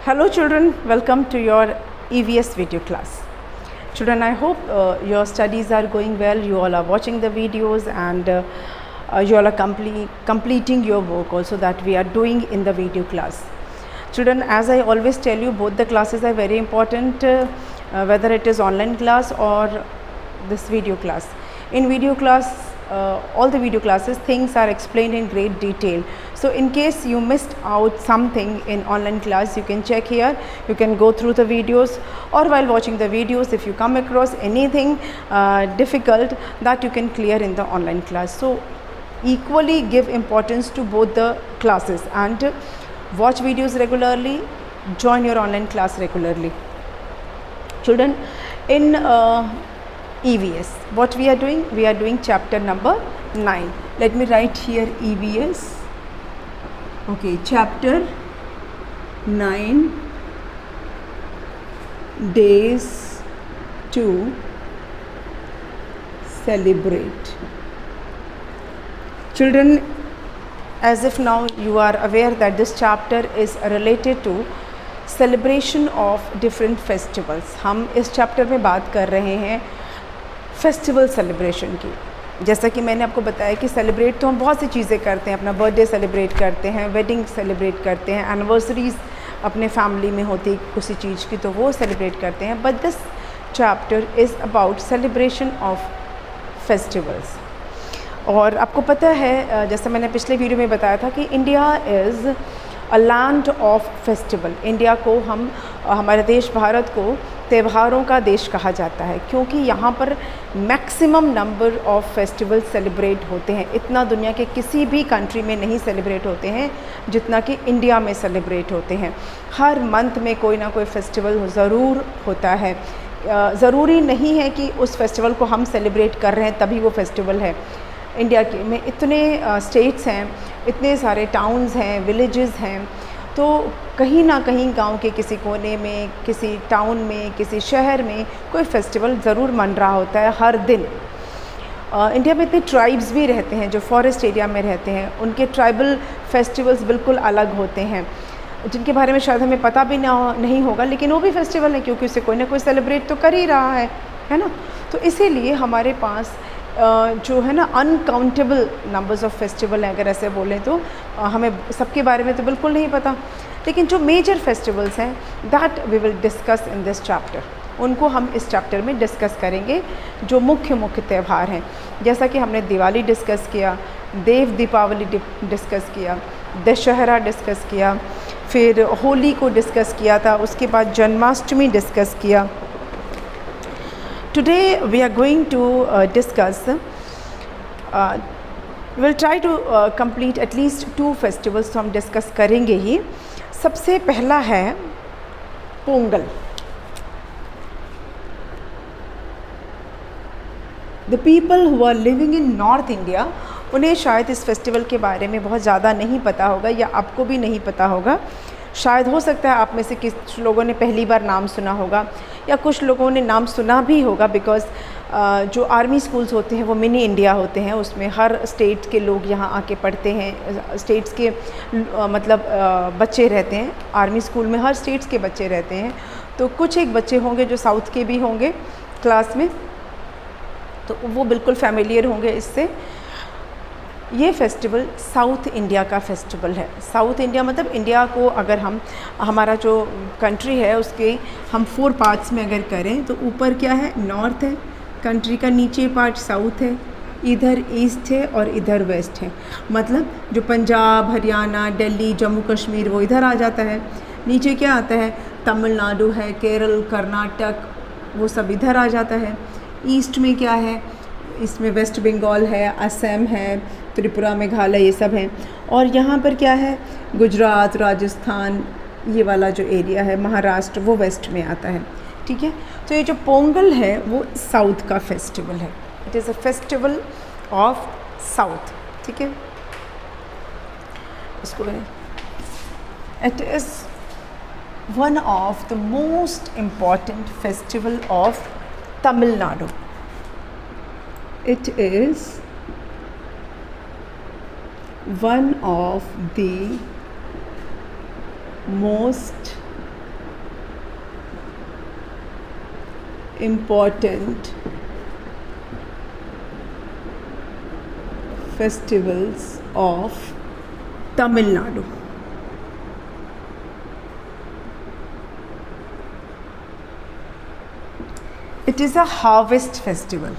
Hello children, welcome to your EVS video class. Children, I hope your studies are going well, you all are watching the videos and you all are completing your work also that we are doing in the video class. Children, as I always tell you, both the classes are very important, whether it is online class or this video class. In video class, all the video classes, things are explained in great detail. So in case you missed out something in online class, you can check here, you can go through the videos, or while watching the videos, if you come across anything difficult, that you can clear in the online class. So equally give importance to both the classes and watch videos regularly, join your online class regularly. Children, in EVS, what we are doing? We are doing chapter number 9. Let me write here EVS. Okay, chapter 9, days to celebrate. Children, as if now you are aware that this chapter is related to celebration of different festivals. हम इस chapter में बात कर रहे हैं festival celebration की. जैसा कि मैंने आपको बताया कि सेलिब्रेट तो हम बहुत सी चीज़ें करते हैं, अपना बर्थडे सेलिब्रेट करते हैं, वेडिंग सेलिब्रेट करते हैं, एनिवर्सरीज़ अपने फैमिली में होती किसी चीज़ की तो वो सेलिब्रेट करते हैं. But this chapter is about celebration of festivals. और आपको पता है, जैसा मैंने पिछले वीडियो में बताया था कि India is a land of festival. India को हम, हमारे देश भारत को त्योहारों का देश कहा जाता है, क्योंकि यहाँ पर maximum number of festival celebrate होते हैं. इतना दुनिया के किसी भी कंट्री में नहीं सेलिब्रेट होते हैं जितना कि इंडिया में सेलिब्रेट होते हैं. हर मंथ में कोई ना कोई फेस्टिवल ज़रूर होता है. ज़रूरी नहीं है कि उस फेस्टिवल को हम सेलिब्रेट कर रहे हैं तभी वो फेस्टिवल है. इंडिया के में इतने स्टेट्स हैं, इतने सारे टाउन्स हैं, विलेजेस हैं, तो कहीं ना कहीं गांव के किसी कोने में, किसी टाउन में, किसी शहर में कोई फेस्टिवल ज़रूर मन रहा होता है हर दिन. इंडिया में इतने ट्राइब्स भी रहते हैं जो फॉरेस्ट एरिया में रहते हैं. उनके ट्राइबल फेस्टिवल्स बिल्कुल अलग होते हैं जिनके बारे में शायद हमें पता भी नहीं होगा, लेकिन वो भी फेस्टिवल है क्योंकि उसे कोई ना कोई सेलिब्रेट तो कर ही रहा है ना. तो इसीलिए हमारे पास जो है ना अनकाउंटेबल नंबर्स ऑफ फेस्टिवल हैं. अगर ऐसे बोलें तो हमें सबके बारे में तो बिल्कुल नहीं पता, लेकिन जो मेजर फेस्टिवल्स हैं that we will discuss in this chapter. उनको हम इस चैप्टर में डिस्कस करेंगे. जो मुख्य त्यौहार हैं, जैसा कि हमने दिवाली डिस्कस किया, देव दीपावली डिस्कस किया, दशहरा डिस्कस किया, फिर होली को डिस्कस किया था, उसके बाद जन्माष्टमी डिस्कस किया. Today we are going to discuss, we'll try to complete at least 2 festivals. तो हम डिस्कस करेंगे ही. सबसे पहला है Pongal. The people who are living in North India, उन्हें शायद इस फेस्टिवल के बारे में बहुत ज़्यादा नहीं पता होगा या आपको भी नहीं पता होगा. शायद हो सकता है आप में से कुछ लोगों ने पहली बार नाम सुना होगा या कुछ लोगों ने नाम सुना भी होगा, बिकॉज़ जो आर्मी स्कूल्स होते हैं वो मिनी इंडिया होते हैं. उसमें हर स्टेट के लोग यहाँ आके पढ़ते हैं. स्टेट्स के बच्चे रहते हैं आर्मी स्कूल में. हर स्टेट्स के बच्चे रहते हैं. तो कुछ एक बच्चे होंगे जो साउथ के भी होंगे क्लास में, तो वो बिल्कुल फैमिलियर होंगे इससे. ये फेस्टिवल साउथ इंडिया का फेस्टिवल है. साउथ इंडिया मतलब इंडिया को अगर हम, हमारा जो कंट्री है उसके हम 4 पार्ट्स में अगर करें तो ऊपर क्या है, नॉर्थ है कंट्री का, नीचे पार्ट साउथ है, इधर ईस्ट है और इधर वेस्ट है. मतलब जो पंजाब, हरियाणा, दिल्ली, जम्मू कश्मीर वो इधर आ जाता है. नीचे क्या आता है, तमिलनाडु है, केरल, कर्नाटक, वो सब इधर आ जाता है. ईस्ट में क्या है, इसमें वेस्ट बंगाल है, असम है, त्रिपुरा, मेघालय, ये सब हैं. और यहाँ पर क्या है, गुजरात, राजस्थान, ये वाला जो एरिया है, महाराष्ट्र, वो वेस्ट में आता है. ठीक है. तो ये जो पोंगल है वो साउथ का फेस्टिवल है. It is a festival of south. ठीक है. इसको it is one of the most important festival of Tamil Nadu. It is one of the most important festivals of Tamil Nadu. It is a harvest festival.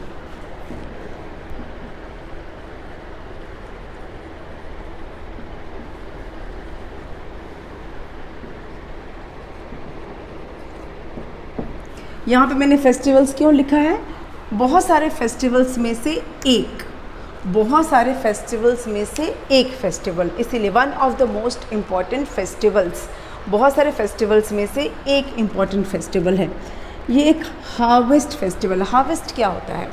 यहाँ पे मैंने festivals क्यों लिखा है? बहुत सारे फेस्टिवल्स में से एक, बहुत सारे फेस्टिवल्स में से एक फेस्टिवल, इसीलिए one of the most important festivals, बहुत सारे फेस्टिवल्स में से एक इम्पॉर्टेंट फेस्टिवल है। ये एक हार्वेस्ट फेस्टिवल। हार्वेस्ट क्या होता है?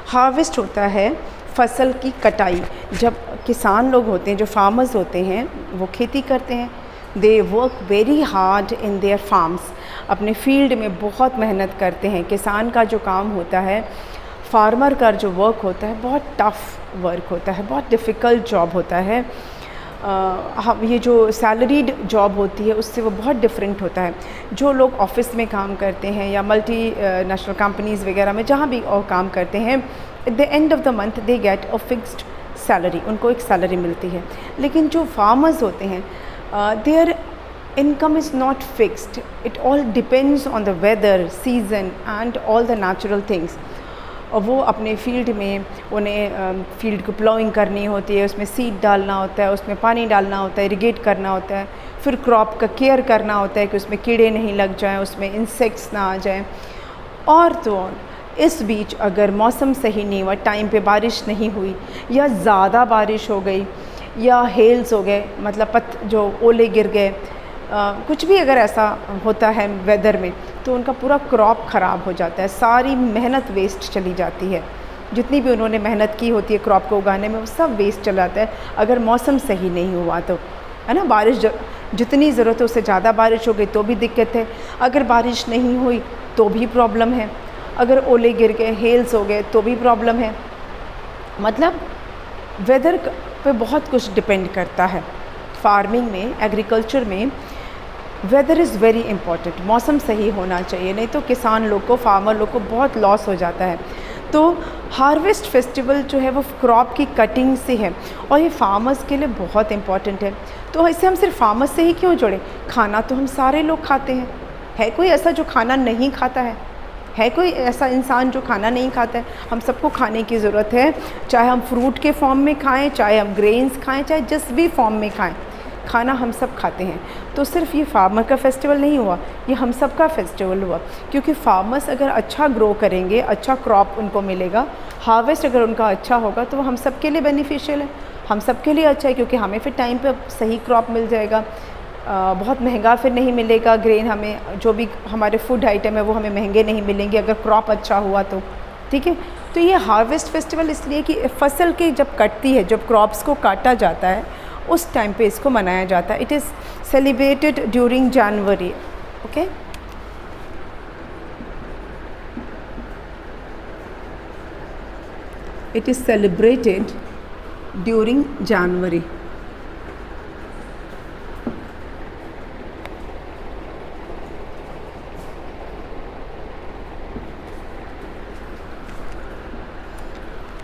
हार्वेस्ट होता है फसल की कटाई। जब किसान लोग होते हैं, जो फार्मर्स होते हैं, वो खेती करते हैं, they work very hard in their farms, अपने फील्ड में बहुत मेहनत करते हैं। किसान का जो काम होता है, फार्मर का जो वर्क होता है, बहुत टफ़ वर्क होता है, बहुत डिफ़िकल्ट जॉब होता है। हम ये जो सैलरीड जॉब होती है उससे वो बहुत डिफरेंट होता है। जो लोग ऑफिस में काम करते हैं या मल्टी नेशनल कंपनीज़ वगैरह में जहाँ भी और काम करते हैं, at the end of the month they get a fixed salary, उनको एक सैलरी मिलती है। लेकिन जो फार्मर्स होते हैं, there income is not fixed, it all depends on the weather, season and all the natural things। और वो अपने फील्ड में, उन्हें फील्ड को प्लाइंग करनी होती है, उसमें सीड डालना होता है, उसमें पानी डालना होता है, इरिगेट करना होता है, फिर क्रॉप का केयर करना होता है कि उसमें कीड़े नहीं लग जाएं, उसमें इंसेक्ट्स ना आ जाएं। और तो और इस बीच अगर मौसम सही नहीं हुआ, टाइम पे बारिश नहीं हुई या ज़्यादा बारिश हो गई या हेल्स हो गए, मतलब जो ओले गिर गए, कुछ भी अगर ऐसा होता है वेदर में, तो उनका पूरा क्रॉप ख़राब हो जाता है, सारी मेहनत वेस्ट चली जाती है। जितनी भी उन्होंने मेहनत की होती है क्रॉप को उगाने में, वो सब वेस्ट चला जाता है अगर मौसम सही नहीं हुआ तो, है ना। बारिश जितनी ज़रूरत है उससे ज़्यादा बारिश हो गई तो भी दिक्कत है, अगर बारिश नहीं हुई तो भी प्रॉब्लम है, अगर ओले गिर गए, हेल्स हो गए तो भी प्रॉब्लम है। मतलब वेदर पे बहुत कुछ डिपेंड करता है। फार्मिंग में, एग्रीकल्चर में वेदर इज़ वेरी इंपॉर्टेंट। मौसम सही होना चाहिए, नहीं तो किसान लोग को, फार्मर लोग को बहुत लॉस हो जाता है। तो हार्वेस्ट फेस्टिवल जो है वो क्रॉप की कटिंग से है और ये फार्मर्स के लिए बहुत इम्पॉर्टेंट है। तो इसे हम सिर्फ फार्मर्स से ही क्यों जोड़ें? खाना तो हम सारे लोग खाते हैं, है कोई ऐसा जो खाना नहीं खाता है कोई ऐसा इंसान जो खाना नहीं खाता है? हम सबको खाने की ज़रूरत है, चाहे हम फ्रूट के फॉर्म में खाएं, चाहे हम ग्रेन्स खाएं, चाहे जिस भी फॉर्म में खाएं, खाना हम सब खाते हैं। तो सिर्फ ये फार्मर का फेस्टिवल नहीं हुआ, ये हम सब का फेस्टिवल हुआ, क्योंकि फार्मर्स अगर अच्छा ग्रो करेंगे, अच्छा क्रॉप उनको मिलेगा, हार्वेस्ट अगर उनका अच्छा होगा तो वो हम सब के लिए बेनिफिशियल है, हम सब के लिए अच्छा है, क्योंकि हमें फिर टाइम पे सही क्रॉप मिल जाएगा। बहुत महंगा फिर नहीं मिलेगा ग्रेन, हमें जो भी हमारे फूड आइटम है वो हमें महंगे नहीं मिलेंगे अगर क्रॉप अच्छा हुआ तो, ठीक है। तो ये हार्वेस्ट फेस्टिवल इसलिए कि फसल की जब कटती है, जब क्रॉप्स को काटा जाता है, उस टाइम पे इसको मनाया जाता है। It is celebrated during January, okay. It is celebrated during January.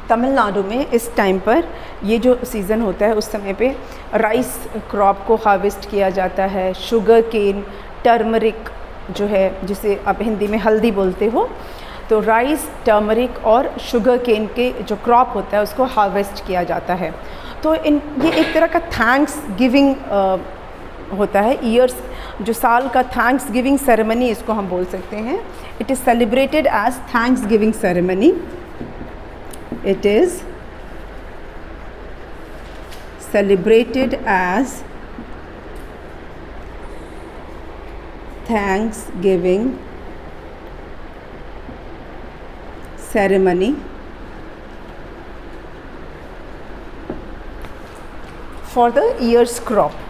Tamil Nadu में इस टाइम पर, ये जो सीज़न होता है उस समय पे राइस क्रॉप को हार्वेस्ट किया जाता है। शुगर केन, टर्मरिक जो है, जिसे आप हिंदी में हल्दी बोलते हो, तो राइस, टर्मरिक और शुगर केन के जो क्रॉप होता है उसको हार्वेस्ट किया जाता है। तो ये एक तरह का थैंक्स गिविंग होता है, ईयर्स, जो साल का थैंक्स गिविंग सेरेमनी इसको हम बोल सकते हैं। It is celebrated as thanks giving ceremony. It is celebrated as Thanksgiving ceremony for the year's crop.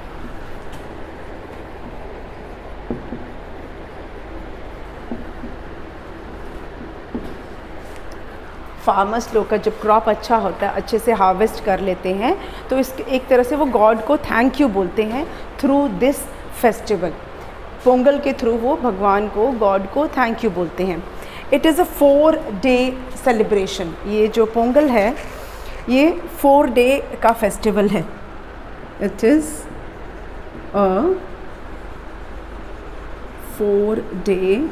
Farmers लोग का जब क्रॉप अच्छा होता है, अच्छे से हार्वेस्ट कर लेते हैं, तो इस एक तरह से वो गॉड को थैंक यू बोलते हैं थ्रू दिस फेस्टिवल। पोंगल के थ्रू वो भगवान को, गॉड को थैंक यू बोलते हैं। It is a 4-day celebration. ये जो पोंगल है ये 4-day का फेस्टिवल है। इट इज़ अ 4-day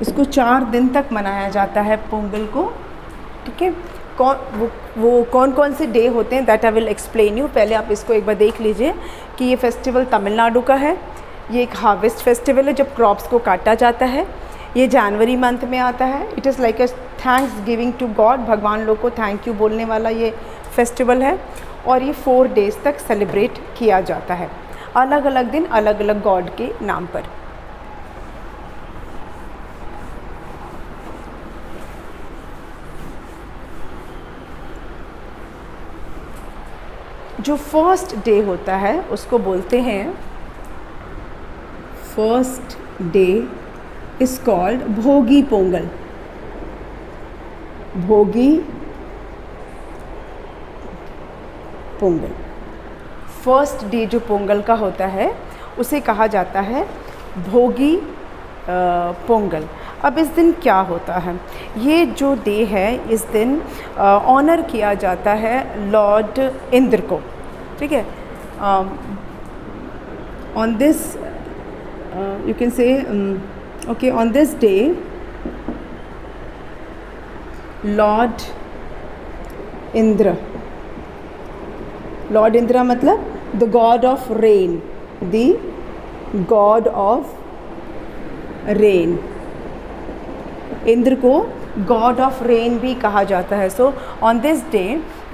इसको 4 दिन तक मनाया जाता है पोंगल को। ठीक है, वो कौन कौन से डे होते हैं that I will explain you. पहले आप इसको एक बार देख लीजिए कि ये फेस्टिवल तमिलनाडु का है। ये एक हार्वेस्ट फेस्टिवल है जब क्रॉप्स को काटा जाता है। ये जनवरी मंथ में आता है। It is like a thanks giving to god, भगवान लोग को थैंक यू बोलने वाला ये फेस्टिवल है। और ये 4 days तक सेलिब्रेट किया जाता है, अलग अलग दिन अलग अलग गॉड के नाम पर। जो फर्स्ट डे होता है उसको बोलते हैं, फर्स्ट डे इज कॉल्ड भोगी पोंगल। भोगी पोंगल, फर्स्ट डे जो पोंगल का होता है उसे कहा जाता है भोगी पोंगल। अब इस दिन क्या होता है, ये जो डे है इस दिन ऑनर किया जाता है लॉर्ड इंद्र को। ठीक है, on this you can say okay, on this day lord Indra, lord Indra मतलब the god of rain, the god of rain. Indra को गॉड ऑफ रेन भी कहा जाता है। So on this day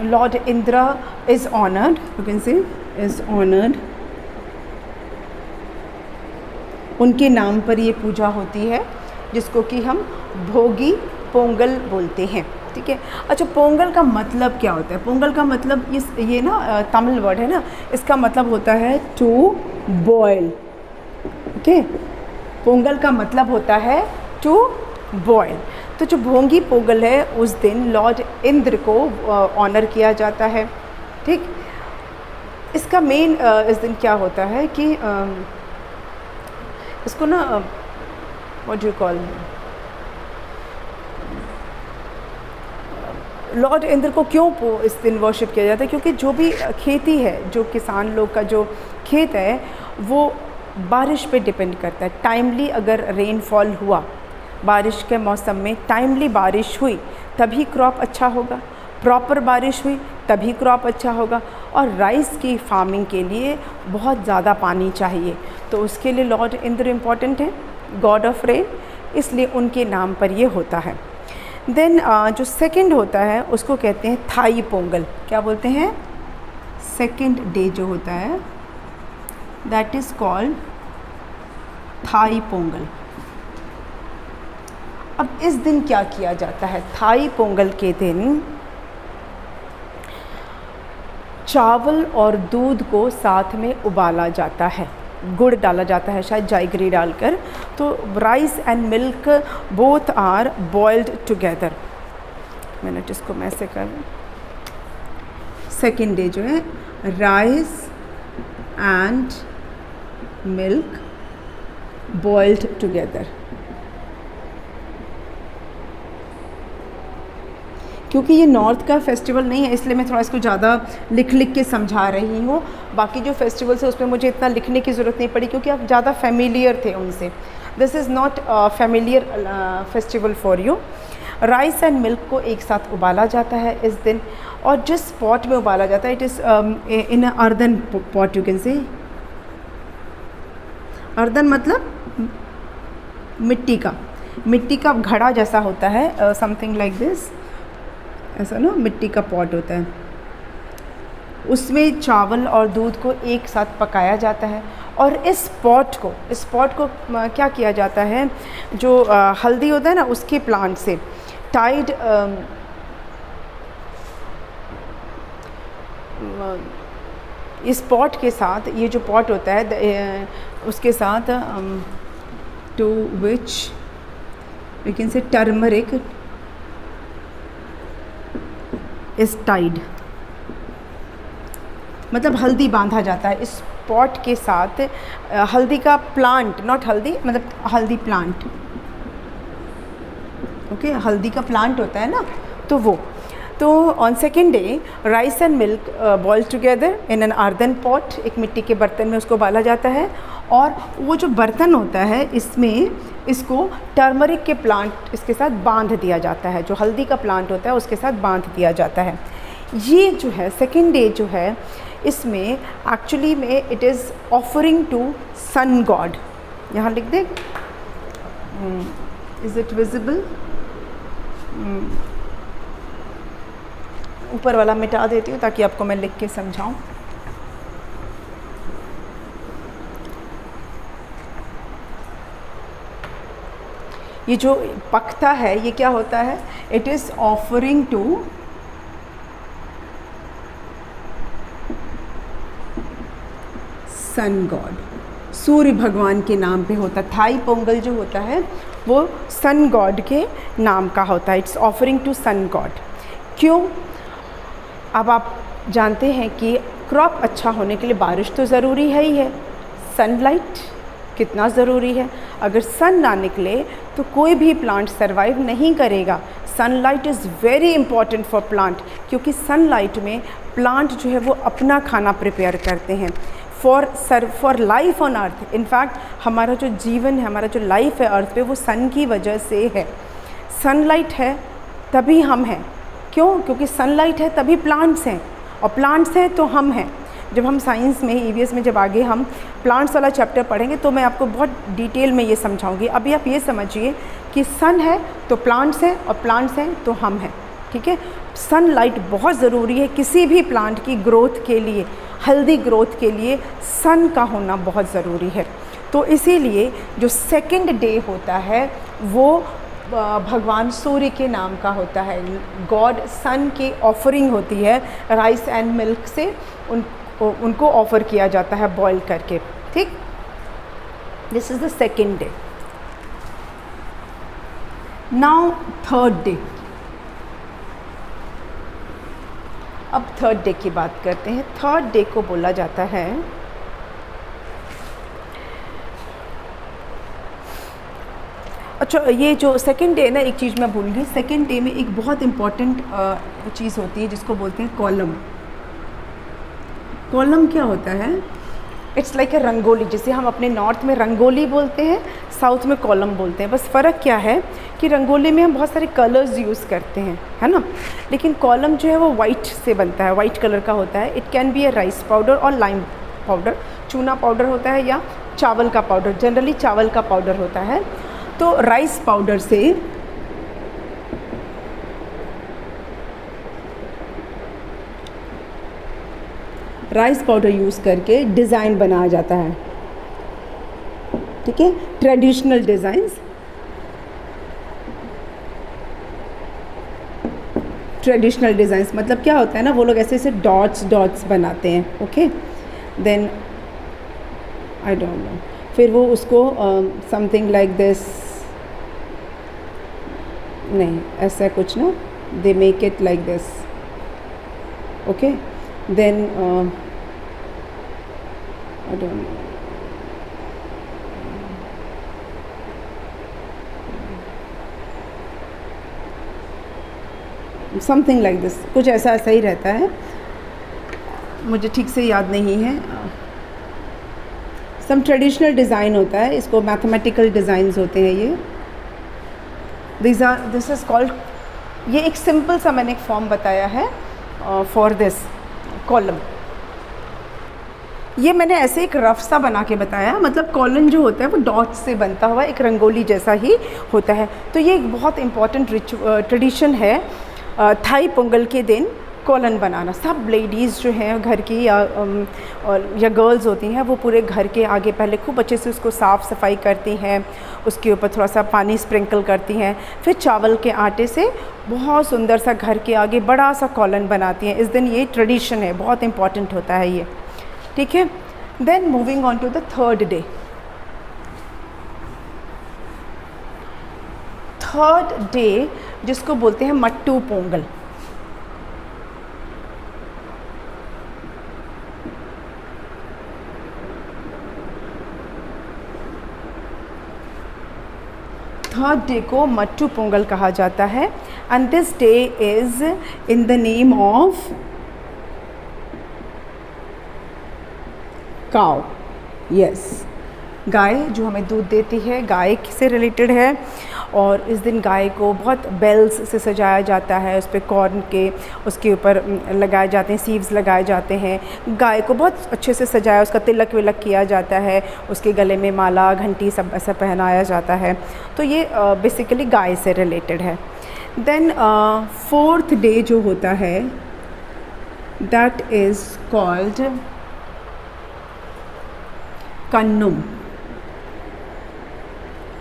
lord Indra is honoured, you can say is honoured. उनके नाम पर ये पूजा होती है जिसको कि हम भोगी पोंगल बोलते हैं। ठीक है, अच्छा पोंगल का मतलब क्या होता है? पोंगल का मतलब ये ना तमिल वर्ड है ना, इसका मतलब होता है टू बॉयल। ओके, पोंगल का मतलब होता है टू बॉयल। तो जो भोगी पोंगल है उस दिन लॉर्ड इंद्र को ऑनर किया जाता है। ठीक, इसका मेन इस दिन क्या होता है कि इसको ना what do you call, Lord Indra को क्यों इस दिन वर्शिप किया जाता है? क्योंकि जो भी खेती है, जो किसान लोग का जो खेत है वो बारिश पे डिपेंड करता है। टाइमली अगर रेनफॉल हुआ, बारिश के मौसम में टाइमली बारिश हुई तभी क्रॉप अच्छा होगा, प्रॉपर बारिश हुई तभी क्रॉप अच्छा होगा। और राइस की फार्मिंग के लिए बहुत ज़्यादा पानी चाहिए, तो उसके लिए लॉर्ड इंद्र इम्पॉर्टेंट है, गॉड ऑफ रेन, इसलिए उनके नाम पर ये होता है। देन जो सेकंड होता है उसको कहते हैं थाई पोंगल। क्या बोलते हैं? सेकंड डे जो होता है that is called Thai Pongal. अब इस दिन क्या किया जाता है? थाई पोंगल के दिन चावल और दूध को साथ में उबाला जाता है, गुड़ डाला जाता है, शायद जाइगरी डालकर। तो rice and milk both are boiled together. मैंने इसको मैं से कर, सेकेंड डे जो है rice and milk boiled together. क्योंकि ये नॉर्थ का फेस्टिवल नहीं है इसलिए मैं थोड़ा इसको ज़्यादा लिख के समझा रही हूँ। बाकी जो फेस्टिवल्स है उसमें मुझे इतना लिखने की ज़रूरत नहीं पड़ी क्योंकि आप ज़्यादा फेमिलियर थे उनसे। This is not familiar festival for you. Rice and milk को एक साथ उबाला जाता है इस दिन, और जिस पॉट में उबाला जाता है it is in a earthen pot, you can से। अर्दन मतलब मिट्टी का घड़ा जैसा होता है, समथिंग लाइक दिस, ऐसा ना मिट्टी का पॉट होता है। उसमें चावल और दूध को एक साथ पकाया जाता है। और इस पॉट को क्या किया जाता है, जो हल्दी होता है ना उसके प्लांट से टाइड इस पॉट के साथ, ये जो पॉट होता है उसके साथ to which we can say turmeric is tied, मतलब हल्दी बांधा जाता है इस पॉट के साथ हल्दी का प्लांट, नॉट हल्दी मतलब हल्दी प्लांट, ओके, हल्दी का प्लांट होता है ना, तो वो। तो on second day rice and milk boil together in an earthen pot, एक मिट्टी के बर्तन में उसको बाला जाता है, और वो जो बर्तन होता है इसमें इसको टर्मरिक के प्लांट इसके साथ बांध दिया जाता है, जो हल्दी का प्लांट होता है उसके साथ बांध दिया जाता है। ये जो है सेकेंड डे जो है इसमें एक्चुअली में it is offering to sun god. यहाँ लिख दे, इज़ इट विजिबल? ऊपर वाला मिटा देती हूँ ताकि आपको मैं लिख के समझाऊँ। ये जो पकता है ये क्या होता है? It is offering to sun god, Surya भगवान के नाम पे होता है। थाई पोंगल जो होता है वो सन गॉड के नाम का होता है। It's offering to sun god. क्यों? अब आप जानते हैं कि क्रॉप अच्छा होने के लिए बारिश तो ज़रूरी है ही है। सनलाइट कितना ज़रूरी है। अगर सन ना निकले तो कोई भी प्लांट सरवाइव नहीं करेगा। Sunlight is very important for plant, क्योंकि सनलाइट में प्लांट जो है वो अपना खाना प्रिपेयर करते हैं for life on earth. In fact हमारा जो जीवन है, हमारा जो लाइफ है अर्थ पे, वो सन की वजह से है। सनलाइट है तभी हम हैं। क्यों? क्योंकि सनलाइट है तभी प्लांट्स हैं, और प्लांट्स हैं तो हम हैं। जब हम साइंस में ईवीएस में जब आगे हम प्लांट्स वाला चैप्टर पढ़ेंगे तो मैं आपको बहुत डिटेल में ये समझाऊंगी। अभी आप ये समझिए कि सन है तो प्लांट्स हैं, और प्लांट्स हैं तो हम हैं। ठीक है, सनलाइट बहुत ज़रूरी है किसी भी प्लांट की ग्रोथ के लिए, हेल्दी ग्रोथ के लिए सन का होना बहुत ज़रूरी है। तो इसीलिए जो सेकंड डे होता है वो भगवान सूर्य के नाम का होता है। गॉड सन की ऑफरिंग होती है, राइस एंड मिल्क से उनको ऑफ़र किया जाता है बॉईल करके। ठीक, this is the second day. Now third day. अब थर्ड डे की बात करते हैं। थर्ड डे को बोला जाता है अच्छा, ये जो सेकंड डे ना, एक चीज़ मैं भूल गई। सेकंड डे में एक बहुत इम्पॉर्टेंट चीज़ होती है जिसको बोलते हैं कॉलम। कॉलम क्या होता है? It's like a rangoli. जैसे हम अपने नॉर्थ में रंगोली बोलते हैं, साउथ में कॉलम बोलते हैं। बस फ़र्क क्या है कि रंगोली में हम बहुत सारे कलर्स यूज़ करते हैं, है ना, लेकिन कॉलम जो है वो वाइट से बनता है, वाइट कलर का होता है। It can be A rice powder और लाइम पाउडर, चूना पाउडर होता है या चावल का पाउडर। जनरली चावल का पाउडर होता है। तो राइस पाउडर से राइस पाउडर यूज़ करके डिज़ाइन बनाया जाता है। ठीक है, ट्रेडिशनल डिज़ाइंस, ट्रेडिशनल डिज़ाइंस मतलब क्या होता है ना, वो लोग ऐसे ऐसे डॉट्स डॉट्स बनाते हैं। Okay, then I don't know, फिर वो उसको समथिंग लाइक दिस, नहीं ऐसा कुछ ना, they make it like this. Okay, then I don't know, something like this, कुछ ऐसा ऐसा ही रहता है, मुझे ठीक से याद नहीं है। सम ट्रेडिशनल डिज़ाइन होता है, इसको मैथमेटिकल डिज़ाइंस होते हैं ये। दिस इज़ कॉल्ड, ये एक सिंपल सा मैंने एक फॉर्म बताया है फॉर दिस कॉलम। ये मैंने ऐसे एक रफ सा बना के बताया, मतलब कॉलम जो होता है वो डॉट से बनता हुआ एक रंगोली जैसा ही होता है। तो ये एक बहुत इम्पॉर्टेंट ट्रेडिशन है थाई पोंगल के दिन कॉलन बनाना। सब लेडीज़ जो हैं घर की या गर्ल्स होती हैं वो पूरे घर के आगे पहले खूब अच्छे से उसको साफ़ सफाई करती हैं, उसके ऊपर थोड़ा सा पानी स्प्रिंकल करती हैं, फिर चावल के आटे से बहुत सुंदर सा घर के आगे बड़ा सा कॉलन बनाती हैं। इस दिन ये ट्रेडिशन है, बहुत इम्पॉर्टेंट होता है ये। ठीक है, then moving on to the third day. Third day जिसको बोलते हैं मट्टू पोंगल। थर्ड डे को मट्टू पोंगल कहा जाता है and this day is in the name of cow. Yes, गाय जो हमें दूध देती है, गाय से रिलेटेड है। और इस दिन गाय को बहुत बेल्स से सजाया जाता है, उस पर कॉर्न के उसके ऊपर लगाए जाते हैं, सीव्स लगाए जाते हैं। गाय को बहुत अच्छे से सजाया, उसका तिलक विलक किया जाता है, उसके गले में माला घंटी सब ऐसा पहनाया जाता है। तो ये बेसिकली गाय से रिलेटेड है। देन फोर्थ डे जो होता है that is called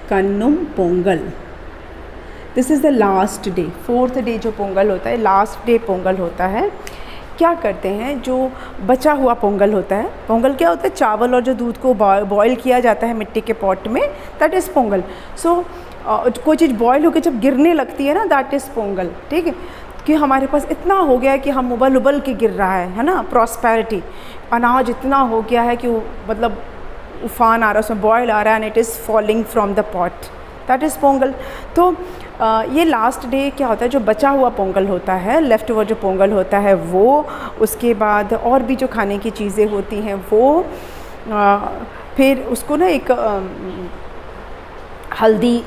Kaanum Pongal. This is the last day. Fourth day जो पोंगल होता है, लास्ट डे पोंगल होता है। क्या करते हैं, जो बचा हुआ पोंगल होता है, पोंगल क्या होता है, चावल और जो दूध को बॉयल किया जाता है मिट्टी के पॉट में, दैट इज़ पोंगल। सो कोई चीज़ बॉयल होकर जब गिरने लगती है ना, दैट इज़ पोंगल। ठीक है, कि हमारे पास इतना हो गया है कि हम उबल उबल के गिर रहा है ना, प्रॉस्पेरिटी, अनाज इतना हो गया है कि मतलब उफान आ रहा है, उसमें बॉयल आ रहा है and it is falling from the pot, that is Pongal. तो ये लास्ट डे क्या होता है, जो बचा हुआ पोंगल होता है, लेफ़्ट ओवर जो पोंगल होता है वो, उसके बाद और भी जो खाने की चीज़ें होती हैं वो, फिर उसको ना एक हल्दी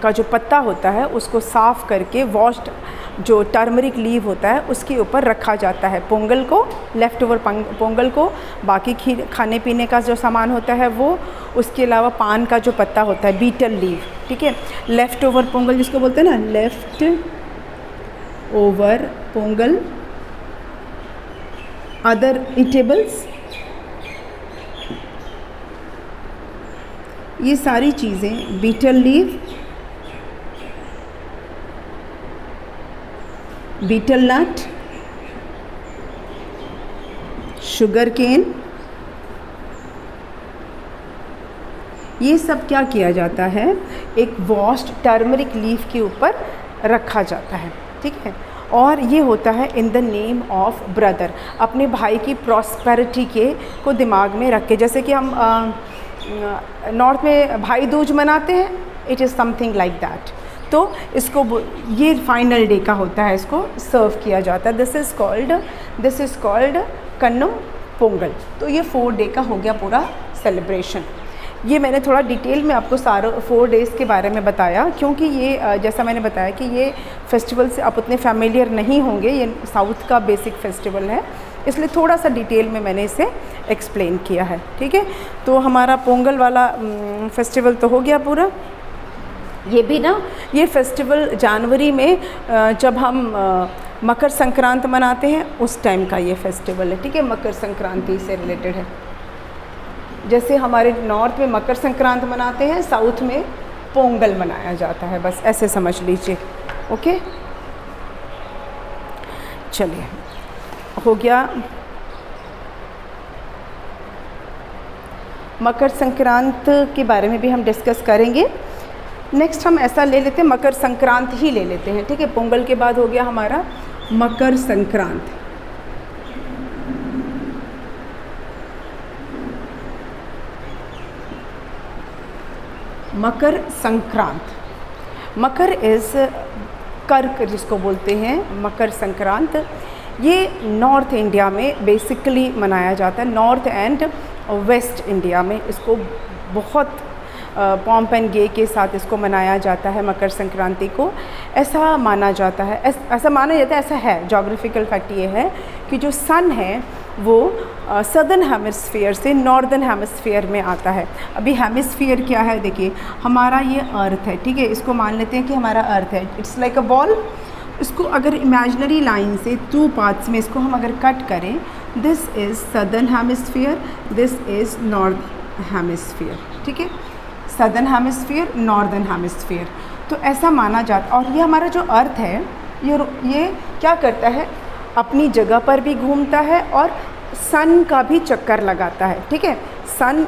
का जो पत्ता होता है उसको साफ़ करके वॉश्ड जो टर्मरिक लीव होता है उसके ऊपर रखा जाता है पोंगल को, लेफ़्ट ओवर पोंगल को। बाकी खाने पीने का जो सामान होता है वो, उसके अलावा पान का जो पत्ता होता है, बीटल लीव, ठीक है। लेफ़्ट ओवर पोंगल जिसको बोलते हैं ना, left over Pongal, other eatables, ये सारी चीज़ें, betel leave, betel nut, sugar cane, ये सब क्या किया जाता है, एक वॉश्ड टर्मरिक लीफ के ऊपर रखा जाता है, ठीक है। और ये होता है इन द नेम ऑफ ब्रदर, अपने भाई की प्रॉस्पेरिटी के को दिमाग में रख के। जैसे कि हम नॉर्थ में भाई दूज मनाते हैं, it is something like that. तो इसको ये फाइनल डे का होता है, इसको सर्व किया जाता है। This is called Kaanum Pongal. तो ये 4 डे का हो गया पूरा सेलिब्रेशन। ये मैंने थोड़ा डिटेल में आपको सारे 4 डेज़ के बारे में बताया, क्योंकि ये जैसा मैंने बताया कि ये फेस्टिवल से आप उतने फैमिलियर नहीं होंगे, ये साउथ का बेसिक फेस्टिवल है, इसलिए थोड़ा सा डिटेल में मैंने इसे एक्सप्लेन किया है, ठीक है। तो हमारा पोंगल वाला फेस्टिवल तो हो गया पूरा। ये भी ना, ये फेस्टिवल जनवरी में जब हम मकर संक्रांति मनाते हैं उस टाइम का ये फेस्टिवल है, ठीक है। मकर संक्रांति से रिलेटेड है। जैसे हमारे नॉर्थ में मकर संक्रांति मनाते हैं, साउथ में पोंगल मनाया जाता है, बस ऐसे समझ लीजिए, ओके। चलिए, हो गया मकर संक्रांति के बारे में भी हम डिस्कस करेंगे। नेक्स्ट हम ऐसा ले लेते हैं, मकर संक्रांति ही ले लेते हैं, ठीक है। पोंगल के बाद हो गया हमारा मकर संक्रांति। मकर संक्रांति, मकर इज़ कर्क जिसको बोलते हैं, मकर संक्रांति। ये नॉर्थ इंडिया में बेसिकली मनाया जाता है, नॉर्थ एंड वेस्ट इंडिया में इसको बहुत पॉम्प एंड गे के साथ इसको मनाया जाता है मकर संक्रांति को। ऐसा माना जाता है, ऐसा माना जाता है, ऐसा है, जोग्राफिकल फैक्ट ये है कि जो सन है वो सदर्न हेमिस्फीयर से नॉर्दर्न हेमिस्फीयर में आता है। अभी हेमिस्फीयर क्या है, देखिए हमारा ये अर्थ है, ठीक है, इसको मान लेते हैं कि हमारा अर्थ है, इट्स लाइक अ बॉल। इसको अगर इमेजिनरी लाइन से 2 पार्ट्स में इसको हम अगर कट करें, this is southern hemisphere, this is north hemisphere, ठीक है, सदर्न हेमिस्फीयर, नॉर्दर्न हेमिस्फीयर। तो ऐसा माना जाता। और ये हमारा जो अर्थ है ये क्या करता है, अपनी जगह पर भी घूमता है और सन का भी चक्कर लगाता है, ठीक है। सन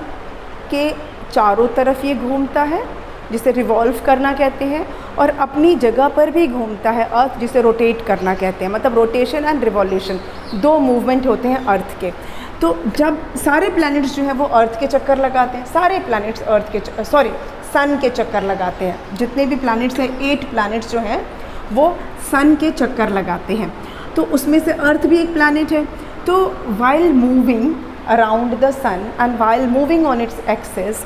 के चारों तरफ ये घूमता है, जिसे रिवॉल्व करना कहते हैं, और अपनी जगह पर भी घूमता है अर्थ, जिसे रोटेट करना कहते हैं। मतलब रोटेशन एंड रिवॉल्यूशन 2 मूवमेंट होते हैं अर्थ के। तो जब सारे प्लैनेट्स जो है वो अर्थ के चक्कर लगाते हैं, सारे प्लैनेट्स अर्थ के सन के चक्कर लगाते हैं। जितने भी प्लैनेट्स हैं 8 प्लैनेट्स जो हैं वो सन के चक्कर लगाते हैं। तो उसमें से अर्थ भी एक प्लैनेट है। तो while moving around the sun and while moving on its axis,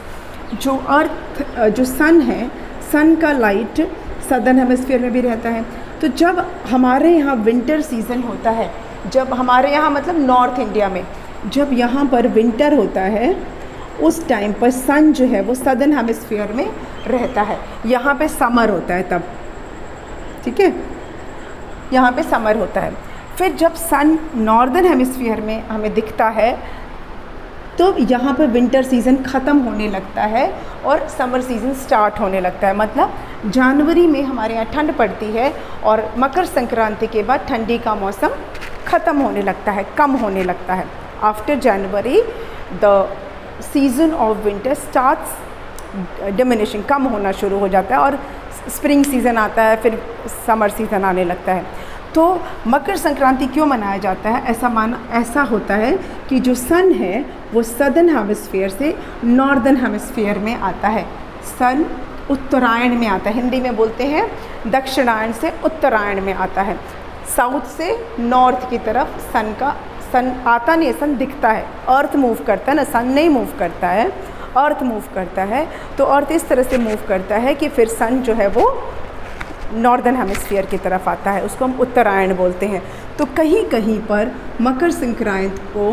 जो अर्थ जो सन है, सन का लाइट सदर्न हेमिस्फीयर में भी रहता है। तो जब हमारे यहाँ विंटर सीज़न होता है, जब हमारे यहाँ मतलब नॉर्थ इंडिया में जब यहाँ पर विंटर होता है, उस टाइम पर सन जो है वो सदर्न हेमिस्फीयर में रहता है। यहाँ पे समर होता है तब, ठीक है, यहाँ पे समर होता है। फिर जब सन नॉर्दर्न हेमिस्फीयर में हमें दिखता है तो यहाँ पर विंटर सीज़न ख़त्म होने लगता है और समर सीज़न स्टार्ट होने लगता है। मतलब जनवरी में हमारे यहाँ ठंड पड़ती है और मकर संक्रांति के बाद ठंडी का मौसम ख़त्म होने लगता है, कम होने लगता है। After January the season of winter starts diminishing, कम होना शुरू हो जाता है और स्प्रिंग सीज़न आता है, फिर समर सीज़न आने लगता है। तो मकर संक्रांति क्यों मनाया जाता है? ऐसा होता है कि जो सन है वो सदर्न हेमिस्फीयर से नॉर्दर्न हेमिस्फीयर में आता है। सन उत्तरायण में आता है, हिंदी में बोलते हैं दक्षिणायन से उत्तरायण में आता है। साउथ से नॉर्थ की तरफ सन आता नहीं है, सन दिखता है। अर्थ मूव करता है ना, सन नहीं मूव करता है, अर्थ मूव करता है। तो अर्थ इस तरह से मूव करता है कि फिर सन जो है वो नॉर्दर्न हेमिस्फीयर की तरफ आता है, उसको हम उत्तरायण बोलते हैं। तो कहीं कहीं पर मकर संक्रांति को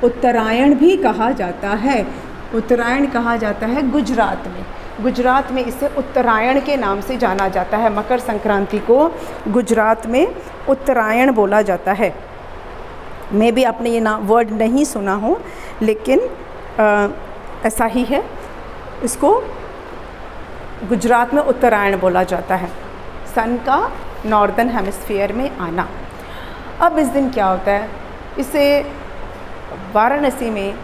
उत्तरायण भी कहा जाता है। उत्तरायण कहा जाता है गुजरात में। गुजरात में इसे उत्तरायण के नाम से जाना जाता है। मकर संक्रांति को गुजरात में उत्तरायण बोला जाता है। मे भी आपने ये वर्ड नहीं सुना हो, लेकिन ऐसा ही है। इसको गुजरात में उत्तरायण बोला जाता है, सन का नॉर्दर्न हेमिस्फीयर में आना। अब इस दिन क्या होता है, इसे वाराणसी में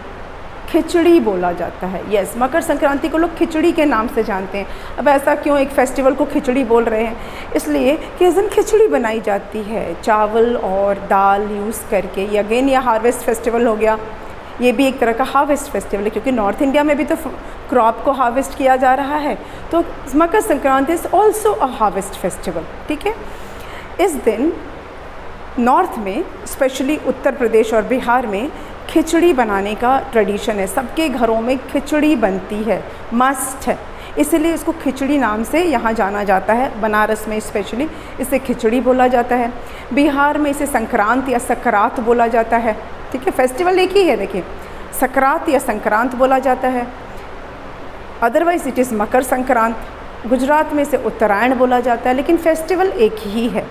खिचड़ी बोला जाता है। यस, मकर संक्रांति को लोग खिचड़ी के नाम से जानते हैं। अब ऐसा क्यों एक फेस्टिवल को खिचड़ी बोल रहे हैं? इसलिए कि इस दिन खिचड़ी बनाई जाती है चावल और दाल यूज़ करके। ये अगेन यह हार्वेस्ट फेस्टिवल हो गया। ये भी एक तरह का हार्वेस्ट फेस्टिवल है, क्योंकि नॉर्थ इंडिया में भी तो क्रॉप को हार्वेस्ट किया जा रहा है। तो Makar Sankranti is also a harvest festival, ठीक है। इस दिन नॉर्थ में, स्पेशली उत्तर प्रदेश और बिहार में, खिचड़ी बनाने का ट्रेडिशन है। सबके घरों में खिचड़ी बनती है, मस्ट है। इसलिए इसको खिचड़ी नाम से यहाँ जाना जाता है। बनारस में स्पेशली इसे खिचड़ी बोला जाता है। बिहार में इसे संक्रांत या सकरात बोला जाता है, ठीक है। फेस्टिवल एक ही है, देखिए, सकरात या संक्रांत बोला जाता है। Otherwise it is Makar Sankrant. Gujarat में इसे उत्तरायण बोला जाता है, लेकिन फेस्टिवल एक ही है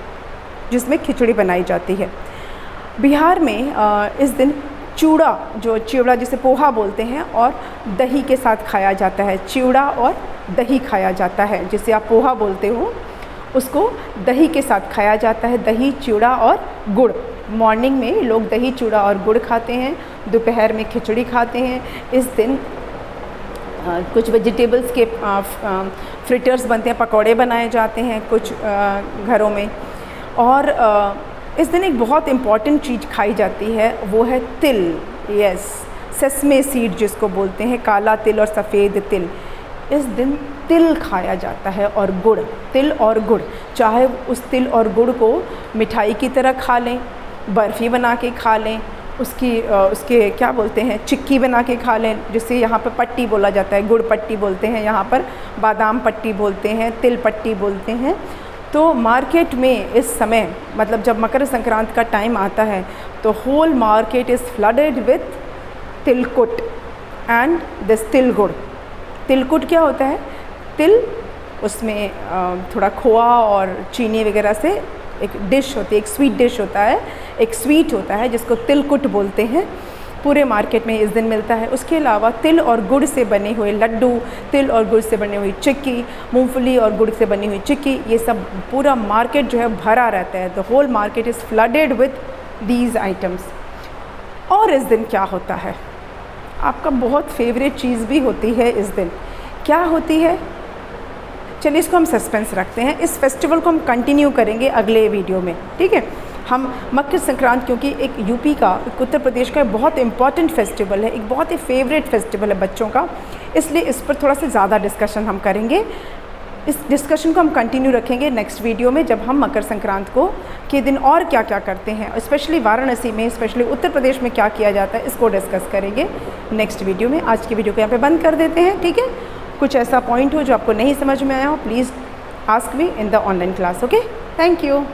जिसमें खिचड़ी बनाई जाती है। बिहार में इस दिन चिवड़ा जिसे पोहा बोलते हैं, और दही के साथ खाया जाता है। चिवड़ा और दही खाया जाता है, जिसे आप पोहा बोलते हो, उसको दही के साथ खाया जाता है। दही, चिवड़ा और गुड़। मॉर्निंग में लोग दही, चिवड़ा और गुड़ खाते हैं, दोपहर में खिचड़ी खाते हैं। इस दिन कुछ वेजिटेबल्स के फ्रिटर्स बनते हैं, पकौड़े बनाए जाते हैं कुछ घरों में। और इस दिन एक बहुत इम्पॉर्टेंट चीज़ खाई जाती है, वो है तिल। यस, सेसमे सीड जिसको बोलते हैं, काला तिल और सफ़ेद तिल। इस दिन तिल खाया जाता है और गुड़, तिल और गुड़। चाहे उस तिल और गुड़ को मिठाई की तरह खा लें, बर्फ़ी बना के खा लें, उसके क्या बोलते हैं, चिक्की बना के खा लें, जिसे यहाँ पर पट्टी बोला जाता है। गुड़ पट्टी बोलते हैं यहाँ पर, बादाम पट्टी बोलते हैं, तिल पट्टी बोलते हैं। तो मार्केट में इस समय, मतलब जब मकर संक्रांति का टाइम आता है, तो whole market is flooded with tilkut and this til gud. तिलकुट क्या होता है? तिल, उसमें थोड़ा खोआ और चीनी वगैरह से एक डिश होती है, एक स्वीट डिश होता है, एक स्वीट होता है जिसको तिलकुट बोलते हैं। पूरे मार्केट में इस दिन मिलता है। उसके अलावा तिल और गुड़ से बने हुए लड्डू, तिल और गुड़ से बनी हुई चिक्की, मूंगफली और गुड़ से बनी हुई चिक्की, ये सब पूरा मार्केट जो है भरा रहता है। The whole market is flooded with these items. और इस दिन क्या होता है? आपका बहुत फेवरेट चीज़ भी होती है इस दिन। क्या होती है? चलिए, इसको हम सस्पेंस रखते हैं। इस फेस्टिवल को हम कंटिन्यू करेंगे अगले वीडियो में, ठीक है। हम मकर संक्रांत क्योंकि एक यूपी का, एक उत्तर प्रदेश का बहुत इम्पॉर्टेंट फेस्टिवल है, एक बहुत ही फेवरेट फेस्टिवल है बच्चों का, इसलिए इस पर थोड़ा सा ज़्यादा डिस्कशन हम करेंगे। इस डिस्कशन को हम कंटिन्यू रखेंगे नेक्स्ट वीडियो में, जब हम मकर संक्रांत को के दिन और क्या क्या करते हैं, स्पेशली वाराणसी में, स्पेशली उत्तर प्रदेश में क्या किया जाता है, इसको डिस्कस करेंगे नेक्स्ट वीडियो में। आज की वीडियो को यहाँ पे बंद कर देते हैं, ठीक है। कुछ ऐसा पॉइंट हो जो आपको नहीं समझ में आया हो, please ask me in the online class, okay. Thank you.